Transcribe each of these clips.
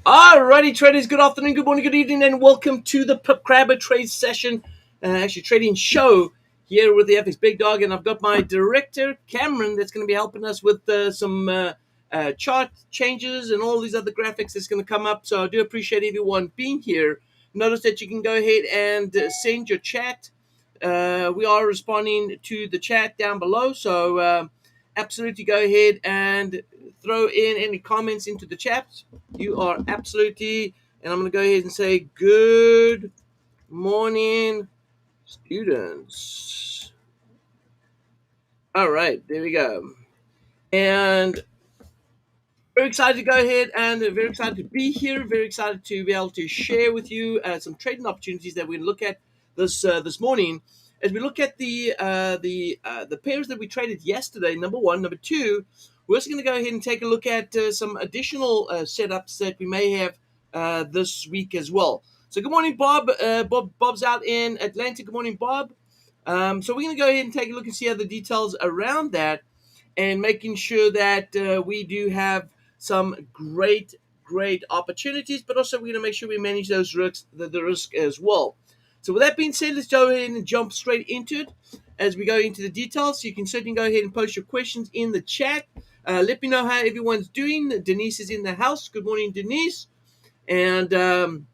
Alrighty, traders. Good afternoon, good morning, good evening, and welcome to the Pip Grabber Trade Session, actually trading show here with the FxBigDog. And I've got my director Cameron that's going to be helping us with some chart changes and all these other graphics that's going to come up. So I do appreciate everyone being here. Notice that you can go ahead and send your chat. We are responding to the chat down below, so absolutely go ahead and throw in any comments into the chat. You are absolutely, and I'm going to go ahead and say good morning, students. All right, there we go. And very excited to go ahead and very excited to be here. Very excited to be able to share with you some trading opportunities that we look at this morning. As we look at the pairs that we traded yesterday, number one, number two, we're also going to go ahead and take a look at some additional setups that we may have this week as well. So good morning, Bob. Bob's out in Atlanta. Good morning, Bob. So we're going to go ahead and take a look and see other details around that, and making sure that we do have some great opportunities, but also we're going to make sure we manage those risks, the risk as well. So with that being said, let's go ahead and jump straight into it as we go into the details. So you can certainly go ahead and post your questions in the chat. Let me know how everyone's doing. Denise is in the house. Good morning, Denise. And do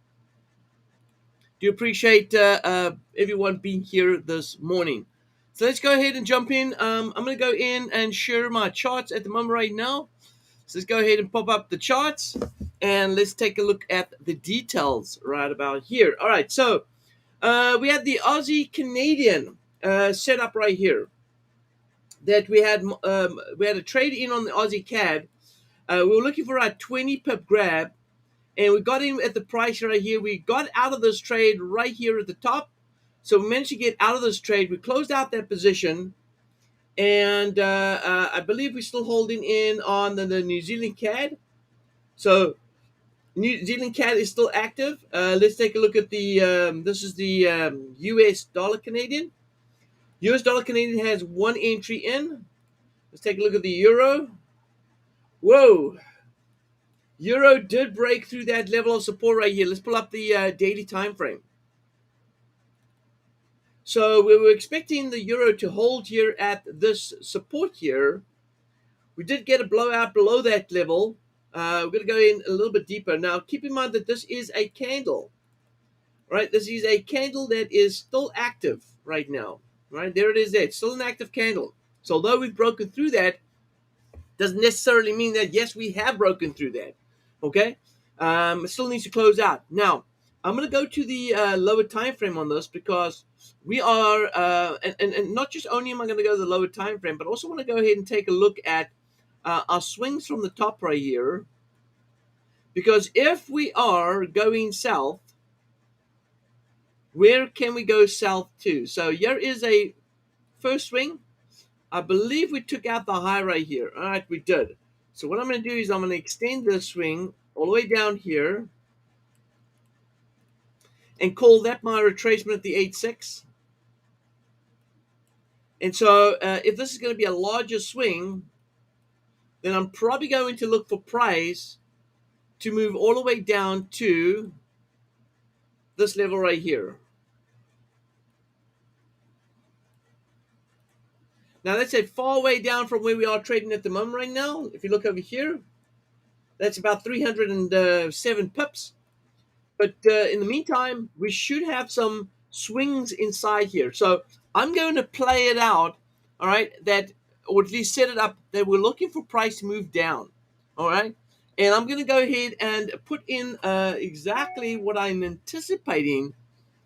appreciate everyone being here this morning. So let's go ahead and jump in. I'm going to go in and share my charts at the moment right now. So let's go ahead and pop up the charts, and let's take a look at the details right about here. All right, so we had the Aussie Canadian set up right here. That we had a trade in on the Aussie CAD. We were looking for our 20 pip grab, and we got in at the price right here. We got out of this trade right here at the top. So we managed to get out of this trade. We closed out that position. And I believe we're still holding in on the New Zealand CAD. So New Zealand CAD is still active. Let's take a look at the, this is the US dollar Canadian. US dollar Canadian has one entry in. Let's take a look at the euro. Whoa. Euro did break through that level of support right here. Let's pull up the daily time frame. So we were expecting the euro to hold here at this support here. We did get a blowout below that level. We're going to go in a little bit deeper. Now, keep in mind that this is a candle, right? This is a candle that is still active right now, right? There it is there. It's still an active candle. So although we've broken through that, doesn't necessarily mean that, yes, we have broken through that, okay? It still needs to close out. Now, I'm going to go to the lower time frame on this, because we are, and not just only am I going to go to the lower time frame, but also want to go ahead and take a look at our swings from the top right here. Because if we are going south, where can we go south to? So here is a first swing. I believe we took out the high right here. All right, we did. So what I'm going to do is I'm going to extend this swing all the way down here and call that my retracement at the 8.6. And so if this is going to be a larger swing, then I'm probably going to look for price to move all the way down to this level right here. Now that's a far way down from where we are trading at the moment right now. If you look over here, that's about 307 pips. But in the meantime, we should have some swings inside here. So I'm going to play it out, all right, that, or at least set it up that we're looking for price to move down, all right? And I'm going to go ahead and put in exactly what I'm anticipating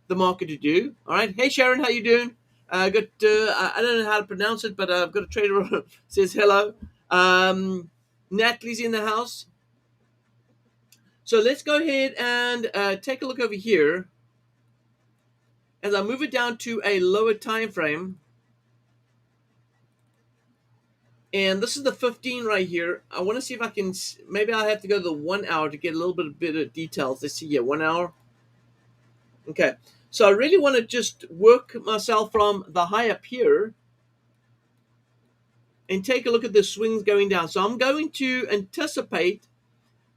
the market to do, all right? Hey, Sharon, how you doing? I don't know how to pronounce it, but I've got a trader who says hello. Natalie's in the house. So let's go ahead and take a look over here. As I move it down to a lower time frame, and this is the 15 right here. I want to see if I can, maybe I'll have to go to the 1 hour to get a little bit of details. Let's see here, 1 hour. Okay, so I really want to just work myself from the high up here and take a look at the swings going down. So I'm going to anticipate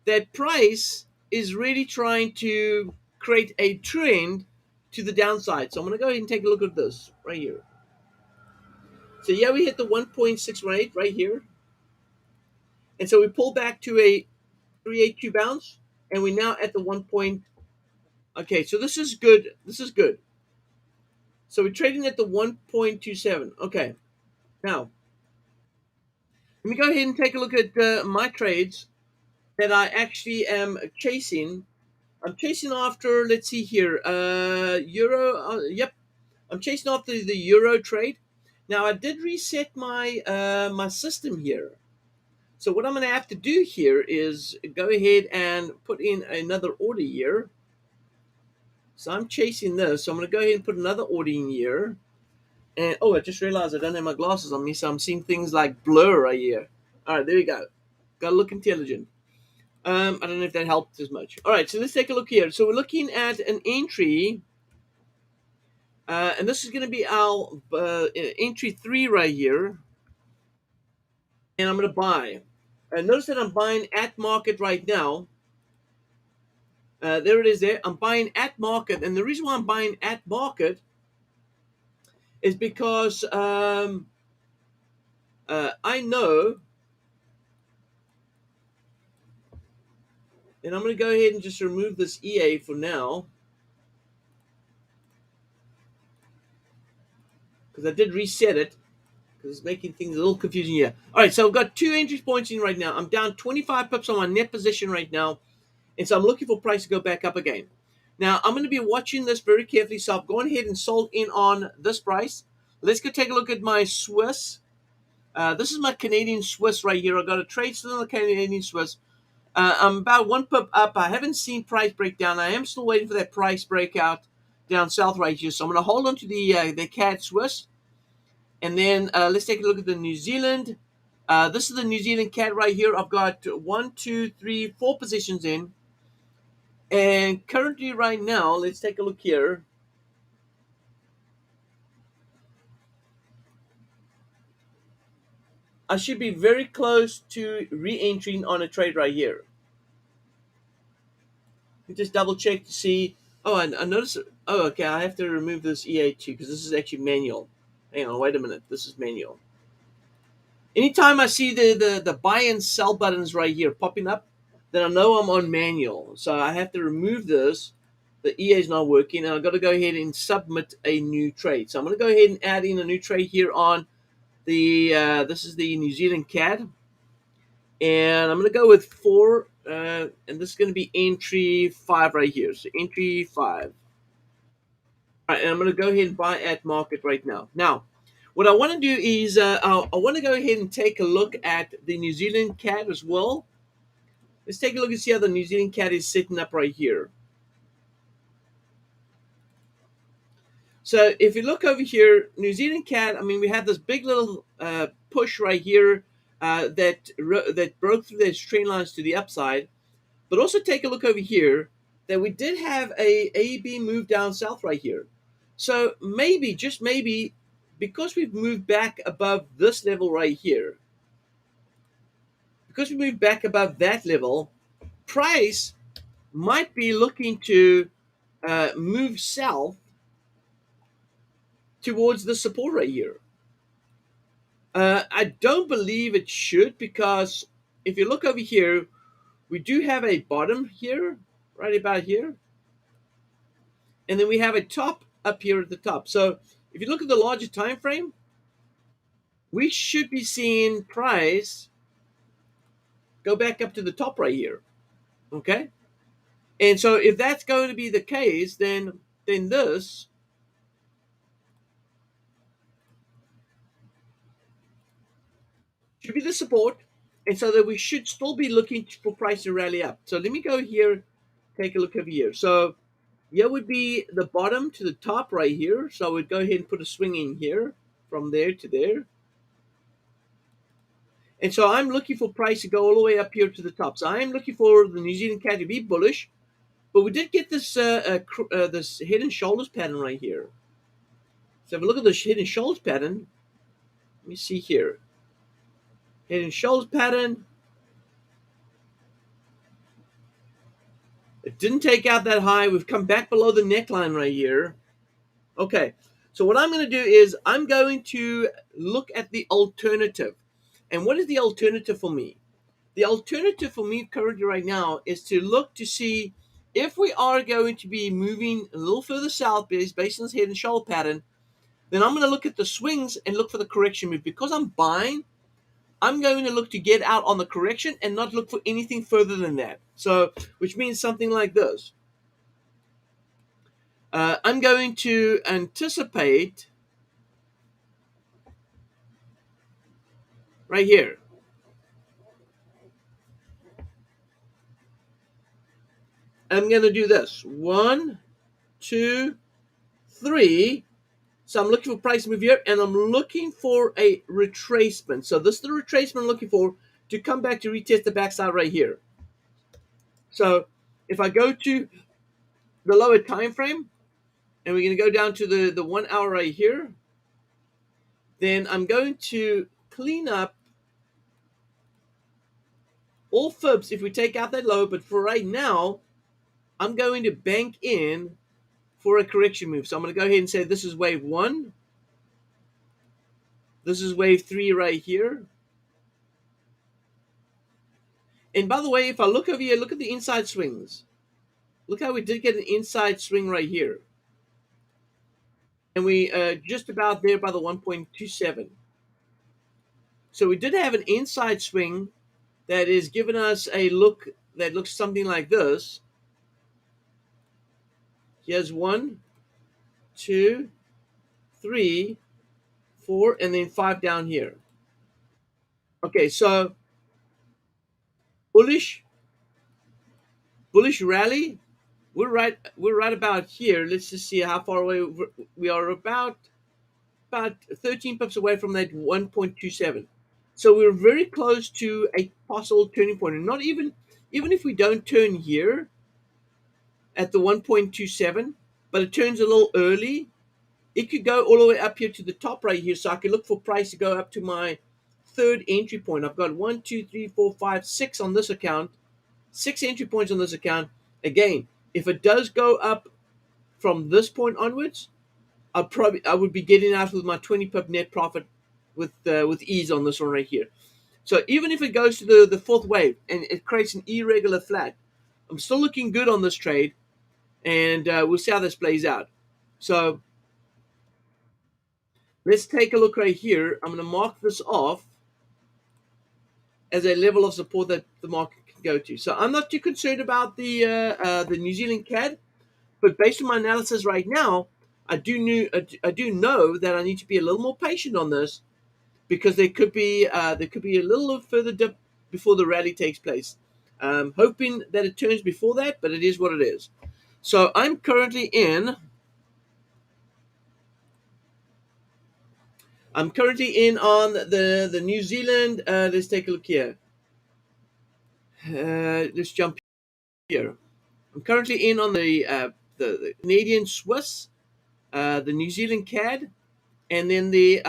that price is really trying to create a trend to the downside. So I'm going to go ahead and take a look at this right here. So yeah, we hit the 1.618 right here. And so we pull back to a 382 bounce, and we're now at the 1 point. Okay, so this is good. This is good. So we're trading at the 1.27. Okay, now let me go ahead and take a look at my trades that I actually am chasing. I'm chasing after, let's see here, Euro. Yep, I'm chasing after the Euro trade. Now I did reset my my system here. So what I'm going to have to do here is go ahead and put in another order here. So I'm chasing this. So I'm going to go ahead and put another order in here. And oh, I just realized I don't have my glasses on me, so I'm seeing things like blur right here. All right, there we go. Got to look intelligent. I don't know if that helped as much. All right, so let's take a look here. So we're looking at an entry, and this is going to be our entry 3 right here. And I'm going to buy. Notice that I'm buying at market right now. There it is there. I'm buying at market. And the reason why I'm buying at market is because I know, and I'm going to go ahead and just remove this EA for now, because I did reset it, because it's making things a little confusing here. All right, so I've got 2 entry points in right now. I'm down 25 pips on my net position right now, and so I'm looking for price to go back up again. Now, I'm going to be watching this very carefully, so I've gone ahead and sold in on this price. Let's go take a look at my Swiss. This is my Canadian Swiss right here. I've got a trade still on the Canadian Swiss. I'm about 1 pip up. I haven't seen price breakdown. I am still waiting for that price breakout down south right here. So I'm going to hold on to the CAD Swiss. And then let's take a look at the New Zealand. This is the New Zealand CAD right here. I've got 1, 2, 3, 4 positions in. And currently right now, let's take a look here. I should be very close to re-entering on a trade right here. You just double check to see. Oh, I noticed. Oh, okay. I have to remove this EA2 because this is actually manual. Hang on, wait a minute. This is manual. Anytime I see the buy and sell buttons right here popping up, then I know I'm on manual. So I have to remove this. The EA is not working, and I've got to go ahead and submit a new trade. So I'm going to go ahead and add in a new trade here on the. This is the New Zealand CAD. And I'm going to go with 4, and this is going to be entry 5 right here. So entry 5. All right, and I'm going to go ahead and buy at market right now. Now, what I want to do is I want to go ahead and take a look at the New Zealand CAD as well. Let's take a look and see how the New Zealand CAD is setting up right here. So if you look over here, New Zealand CAD, I mean, we have this big little push right here that broke through those trend lines to the upside. But also take a look over here that we did have a AB move down south right here. So maybe, just maybe, because we've moved back above this level right here, because we moved back above that level, price might be looking to move south towards the support right here. I don't believe it should, because if you look over here, we do have a bottom here, right about here. And then we have a top up here at the top. So if you look at the larger time frame, we should be seeing price go back up to the top right here. Okay? And so if that's going to be the case, then this should be the support. And so that we should still be looking for price to rally up. So let me go here, take a look over here. So here would be the bottom to the top right here. So I would go ahead and put a swing in here from there to there. And so I'm looking for price to go all the way up here to the top. So I'm looking for the New Zealand CAD to be bullish. But we did get this this head and shoulders pattern right here. So if we look at the head and shoulders pattern, let me see here. Head and shoulders pattern. It didn't take out that high. We've come back below the neckline right here. Okay, so what I'm going to do is I'm going to look at the alternative. And what is the alternative for me? The alternative for me currently right now is to look to see if we are going to be moving a little further south based on this head and shoulder pattern. Then I'm going to look at the swings and look for the correction move. Because I'm buying, I'm going to look to get out on the correction and not look for anything further than that. So, which means something like this. I'm going to anticipate right here. I'm going to do this. 1, 2, 3. So I'm looking for price move here, and I'm looking for a retracement. So this is the retracement I'm looking for to come back to retest the backside right here. So if I go to the lower time frame, and we're going to go down to the 1 hour right here, then I'm going to clean up all fibs if we take out that low. But for right now, I'm going to bank in for a correction move. So I'm going to go ahead and say this is wave 1. This is wave 3 right here. And by the way, if I look over here, look at the inside swings. Look how we did get an inside swing right here. And we just about there by the 1.27. So we did have an inside swing that is giving us a look that looks something like this. Here's 1, 2, 3, 4, and then 5 down here. Okay, so bullish rally. We're right about here. Let's just see how far away we are. About 13 pips away from that 1.27. So we're very close to a possible turning point. And not even if we don't turn here at the 1.27, but it turns a little early, it could go all the way up here to the top right here. So I could look for price to go up to my third entry point. I've got 1, 2, 3, 4, 5, 6 on this account. 6 entry points on this account. Again, if it does go up from this point onwards, I would be getting out with my 20 pip net profit with ease on this one right here. So even if it goes to the fourth wave and it creates an irregular flat, I'm still looking good on this trade, and we'll see how this plays out. So let's take a look right here. I'm going to mark this off as a level of support that the market can go to. So I'm not too concerned about the New Zealand CAD, but based on my analysis right now, I do know that I need to be a little more patient on this, because there could be a little further dip before the rally takes place. Hoping that it turns before that, but it is what it is. So I'm currently in on the New Zealand. Let's take a look here. Let's jump here. I'm currently in on the Canadian Swiss, the New Zealand CAD, and then the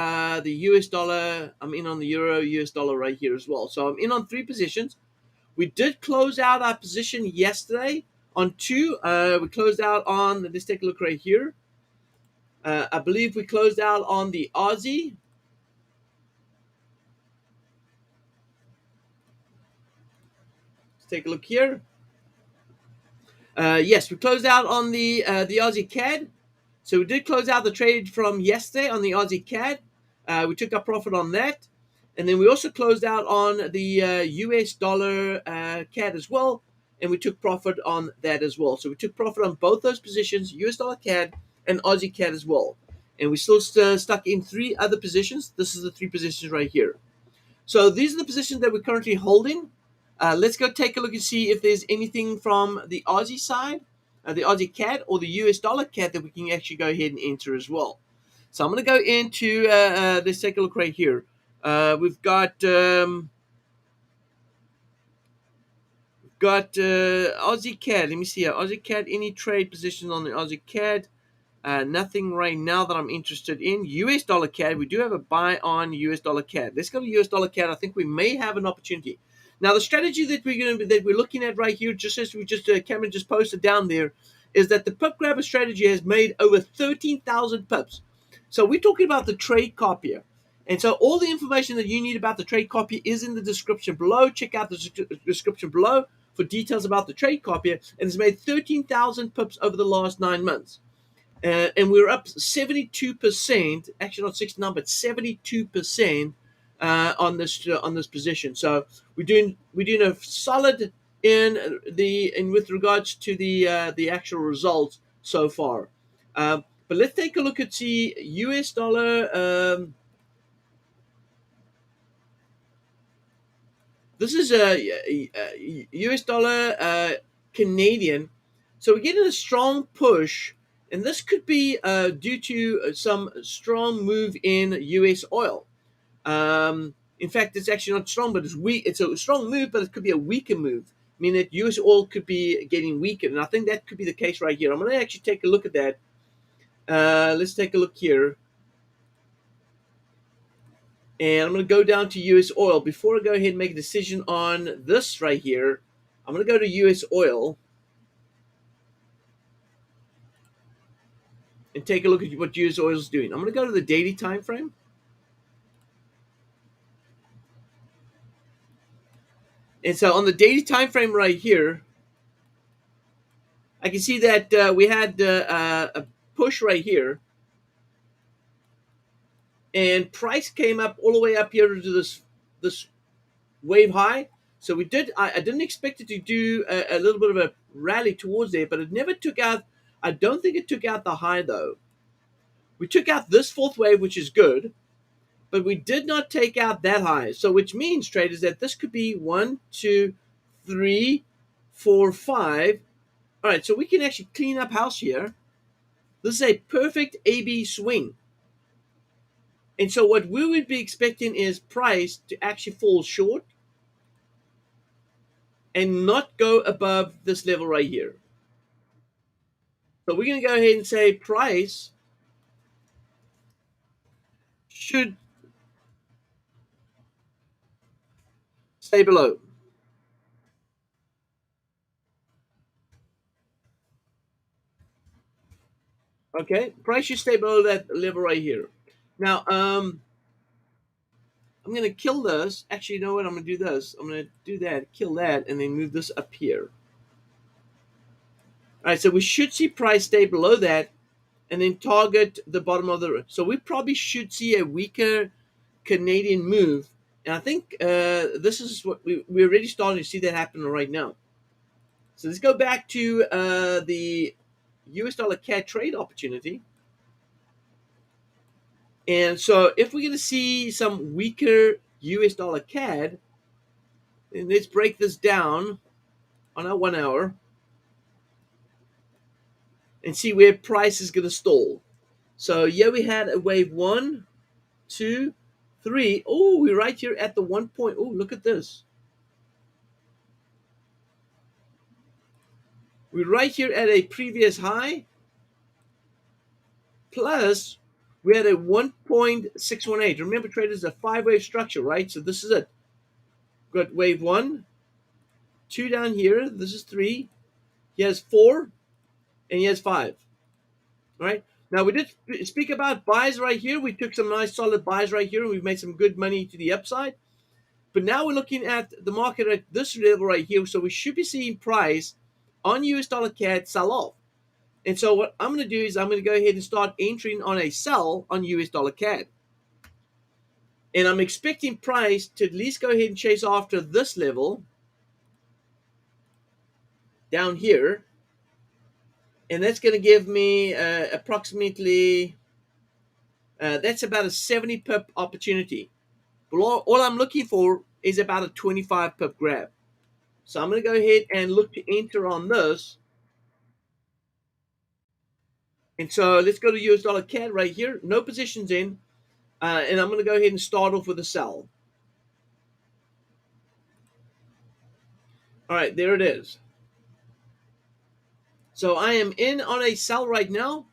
US dollar. I'm in on the Euro US dollar right here as well. So I'm in on 3 positions. We did close out our position yesterday on 2. We closed out on, let's take a look right here. I believe we closed out on the Aussie. Let's take a look here. Yes, we closed out on the Aussie CAD. So we did close out the trade from yesterday on the Aussie CAD. We took our profit on that. And then we also closed out on the US dollar CAD as well. And we took profit on that as well. So we took profit on both those positions, US dollar CAD and Aussie CAD as well. And we still stuck in 3 other positions. This is the 3 positions right here. So these are the positions that we're currently holding. Let's go take a look and see if there's anything from the Aussie side, the Aussie CAD or the US dollar CAD that we can actually go ahead and enter as well. So I'm going to go into, let's take a look right here. We've got Aussie CAD. Let me see here. Aussie CAD, any trade positions on the Aussie CAD? Nothing right now that I'm interested in. US dollar CAD, we do have a buy on US dollar CAD. Let's go to US dollar CAD. I think we may have an opportunity. Now, the strategy that we're looking at right here, just as we just Cameron just posted down there, is that the Pip Grabber strategy has made over 13,000 pips. So we're talking about the trade copier. And so all the information that you need about the trade copier is in the description below. Check out the description below for details about the trade copier. And it's made 13,000 pips over the last 9 months. And we're up 72%, actually not 69, but 72% on this position. So we're doing a solid in with regards to the actual results so far. But let's take a look at the US dollar. This is a US dollar Canadian. So we're getting a strong push, and this could be due to some strong move in US oil. In fact, it's actually not strong, but it's weak. It's a strong move, but it could be a weaker move, meaning that US oil could be getting weaker. And I think that could be the case right here. I'm going to actually take a look at that. Let's take a look here. And I'm going to go down to US oil. Before I go ahead and make a decision on this right here, I'm going to go to US oil and take a look at what US oil is doing. I'm going to go to the daily time frame. And so on the daily time frame right here, I can see that we had a push right here, and price came up all the way up here to this wave high. So we did. I didn't expect it to do a little bit of a rally towards there, but it never took out. I don't think it took out the high though. We took out this fourth wave, which is good, but we did not take out that high. So which means, traders, that this could be 1, 2, 3, 4, 5. All right, so we can actually clean up house here. This is a perfect AB swing. And so what we would be expecting is price to actually fall short and not go above this level right here. So we're going to go ahead and say price should stay below. Okay, price should stay below that level right here. Now, I'm going to kill this. Actually, you know what? I'm going to do this. I'm going to do that, kill that, and then move this up here. All right, so we should see price stay below that and then target the bottom of the. So we probably should see a weaker Canadian move. And I think this is what we're already starting to see that happen right now. So let's go back to the US dollar CAD trade opportunity. And so if we're going to see some weaker US dollar CAD, then let's break this down on our 1 hour and see where price is going to stall. So yeah, we had a wave 1, 2, 3. Oh, we're right here at the 1 point. Oh, look at this. We're right here at a previous high. Plus, we had a 1.618. Remember, traders, a 5-wave structure, right? So this is it. We've got wave 1, 2 down here. This is 3. He has 4, and he has 5. All right. Now, we did speak about buys right here. We took some nice solid buys right here, and we've made some good money to the upside. But now we're looking at the market at this level right here. So we should be seeing price on US dollar CAD sell off. And so what I'm going to do is I'm going to go ahead and start entering on a sell on US dollar CAD. And I'm expecting price to at least go ahead and chase after this level down here. And that's going to give me approximately, that's about a 70 pip opportunity. But all I'm looking for is about a 25 pip grab. So I'm going to go ahead and look to enter on this. And so let's go to US dollar CAD right here. No positions in. And I'm going to go ahead and start off with a sell. All right, there it is. So I am in on a sell right now.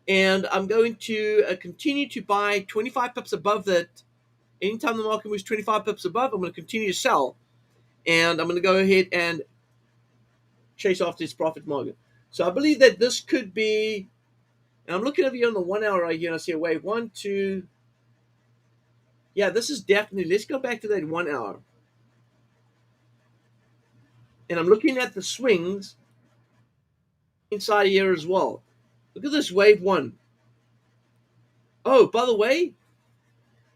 And I'm going to continue to buy 25 pips above that. Anytime the market moves 25 pips above, I'm going to continue to sell. and I'm going to go ahead and chase after this profit margin. So I believe that this could be, and I'm looking over here on the 1 hour right here, and I see a wave 1, 2. Yeah, this is definitely, let's go back to that 1 hour. And I'm looking at the swings inside here as well. Look at this wave 1. Oh, by the way,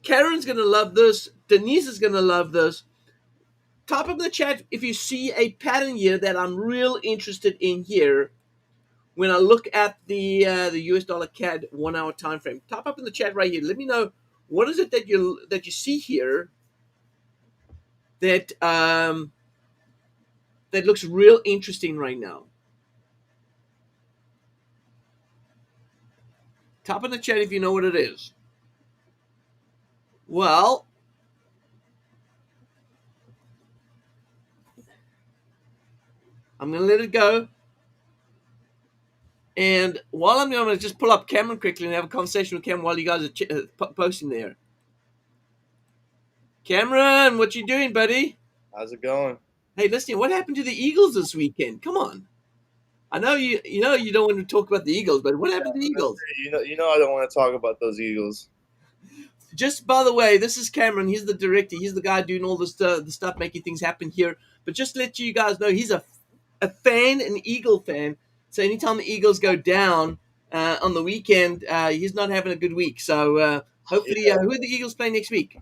Karen's going to love this. Denise is going to love this. Type up in the chat if you see a pattern here that I'm real interested in here when I look at the US dollar CAD 1 hour time frame. Type up in the chat right here. Let me know what is it that you see here that that looks real interesting right now. Type in the chat if you know what it is. Well, I'm going to let it go. And while I'm going to just pull up Cameron quickly and have a conversation with Cameron while you guys are posting there. Cameron, what you doing, buddy? How's it going? Hey, listen, what happened to the Eagles this weekend? Come on. I know you don't want to talk about the Eagles, but what happened to the Eagles? You know I don't want to talk about those Eagles. Just by the way, this is Cameron. He's the director. He's the guy doing all the stuff, making things happen here. But just to let you guys know, he's a fan, an Eagle fan. So anytime the Eagles go down on the weekend, he's not having a good week. So hopefully, who are the Eagles playing next week?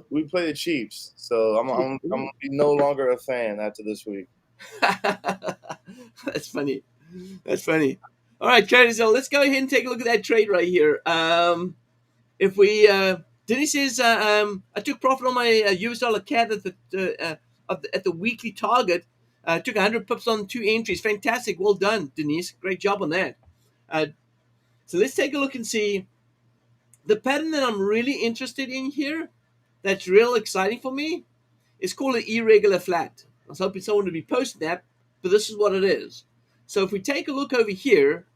We play the Chiefs, so I'm gonna be no longer a fan after this week. That's funny. That's funny. All right, traders. So let's go ahead and take a look at that trade right here. If we, Dennis says, I took profit on my US dollar CAD at the weekly target. Took 100 pips on 2 entries. Fantastic. Well done, Denise. Great job on that. So let's take a look and see the pattern that I'm really interested in here. That's real exciting for me. It's called an irregular flat. I was hoping someone would be posting that, but this is what it is. So if we take a look over here,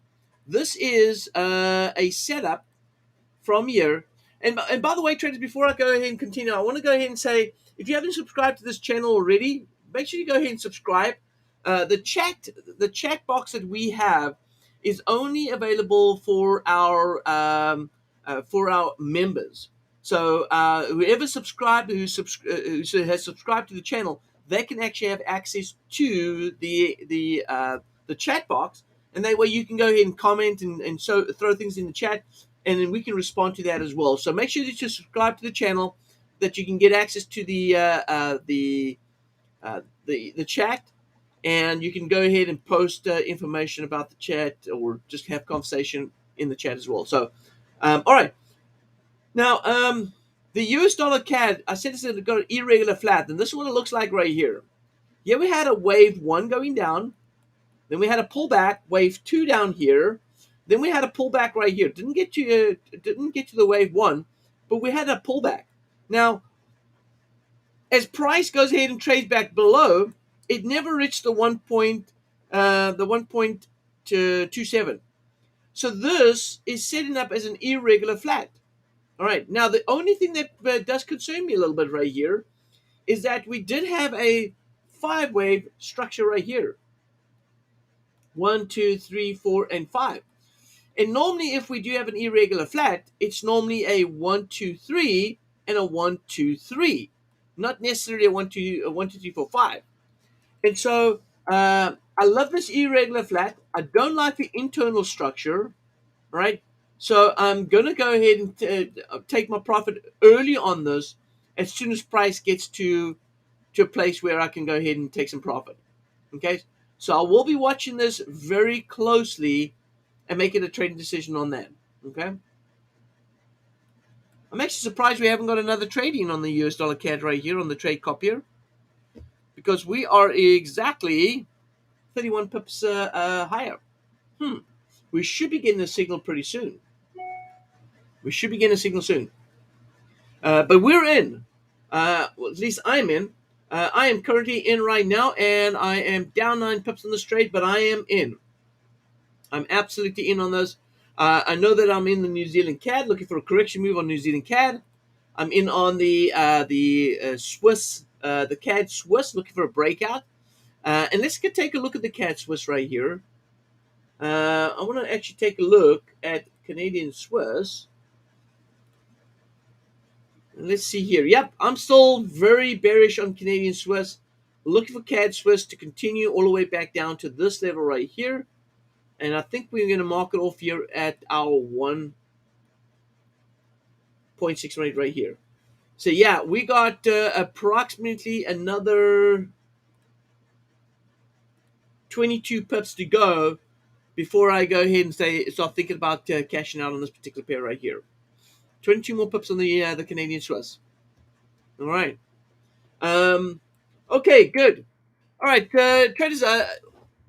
this is a setup from here. And by the way, traders, before I go ahead and continue, I want to go ahead and say, if you haven't subscribed to this channel already, make sure you go ahead and subscribe. The chat box that we have is only available for our members. So whoever subscribed, who has subscribed to the channel, they can actually have access to the chat box, and that way you can go ahead and comment and so throw things in the chat, and then we can respond to that as well. So make sure that you subscribe to the channel, that you can get access to the chat, and you can go ahead and post information about the chat or just have conversation in the chat as well. So, all right. Now, the US dollar CAD, I said it's going to go irregular flat, and this is what it looks like right here. Here we had a wave 1 going down, then we had a pullback, wave 2 down here, then we had a pullback right here. Didn't get to the wave 1, but we had a pullback. Now, as price goes ahead and trades back below, it never reached the 1.27. So this is setting up as an irregular flat. All right. Now, the only thing that does concern me a little bit right here is that we did have a 5-wave structure right here. 1, 2, 3, 4, and 5. And normally, if we do have an irregular flat, it's normally a 1, 2, 3, and a 1, 2, 3. Not necessarily a 1, 2, 3, 4, 5. And so I love this irregular flat. I don't like the internal structure, right? So I'm going to go ahead and take my profit early on this as soon as price gets to a place where I can go ahead and take some profit. Okay? So I will be watching this very closely and making a trading decision on that. Okay? I'm actually surprised we haven't got another trading on the US dollar CAD right here on the trade copier, because we are exactly 31 pips higher. We should be getting a signal pretty soon. But we're in. Well, at least I'm in. I am currently in right now, and I am down 9 pips on this trade, but I am in. I'm absolutely in on this. I know that I'm in the New Zealand CAD, looking for a correction move on New Zealand CAD. I'm in on the Swiss the CAD Swiss, looking for a breakout. And let's take a look at the CAD Swiss right here. I want to actually take a look at Canadian Swiss. Let's see here. Yep, I'm still very bearish on Canadian Swiss. Looking for CAD Swiss to continue all the way back down to this level right here. And I think we're going to mark it off here at our 1.6 rate right here. So yeah, we got approximately another 22 pips to go before I go ahead and start thinking about cashing out on this particular pair right here. 22 more pips on the Canadian Swiss. All right. Okay, good. All right, traders.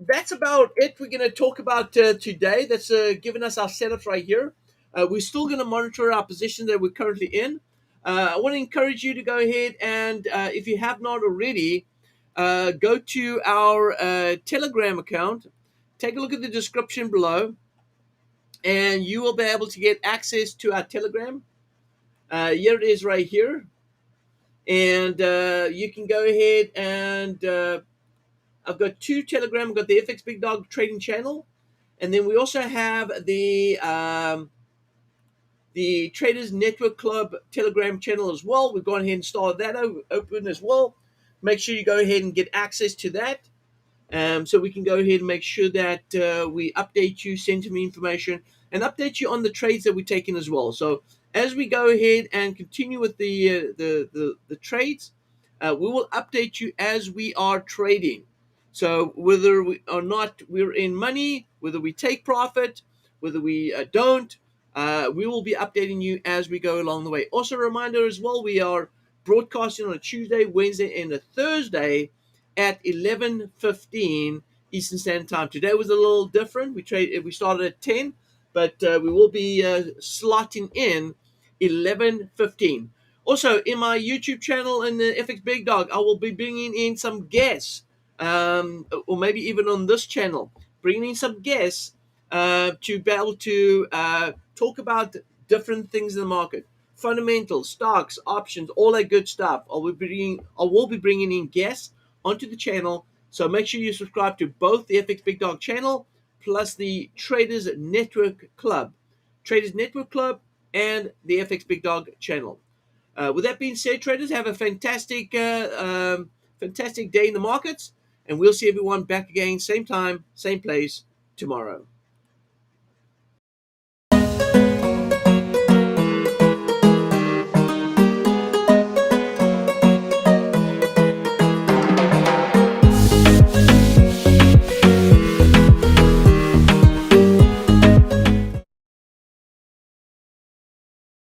That's about it. We're going to talk about today. That's giving us our setups right here. We're still going to monitor our position that we're currently in. I want to encourage you to go ahead and, if you have not already, go to our Telegram account. Take a look at the description below, and you will be able to get access to our Telegram. Here it is right here. And you can go ahead and I've got two Telegram. I've got the FxBigDog trading channel, and then we also have the Traders Network Club Telegram channel as well. We've gone ahead and started that open as well. Make sure you go ahead and get access to that. So we can go ahead and make sure that we update you, send me information, and update you on the trades that we're taking as well. So as we go ahead and continue with the trades, we will update you as we are trading. So whether we or not we're in money, whether we take profit, whether we don't, we will be updating you as we go along the way. Also a reminder as well, we are broadcasting on a Tuesday, Wednesday, and a Thursday at 11:15 Eastern Standard Time. Today was a little different. We started at 10, but we will be slotting in 11:15. Also, in my YouTube channel and the FxBigDog, I will be bringing in some guests, or maybe even on this channel, bringing in some guests to be able to talk about different things in the market, fundamentals, stocks, options, all that good stuff. I will be bringing in guests onto the channel. So make sure you subscribe to both the FxBigDog channel plus the Traders Network Club. Traders Network Club and the FxBigDog channel. With that being said, traders, have a fantastic day in the markets, and we'll see everyone back again, same time, same place tomorrow.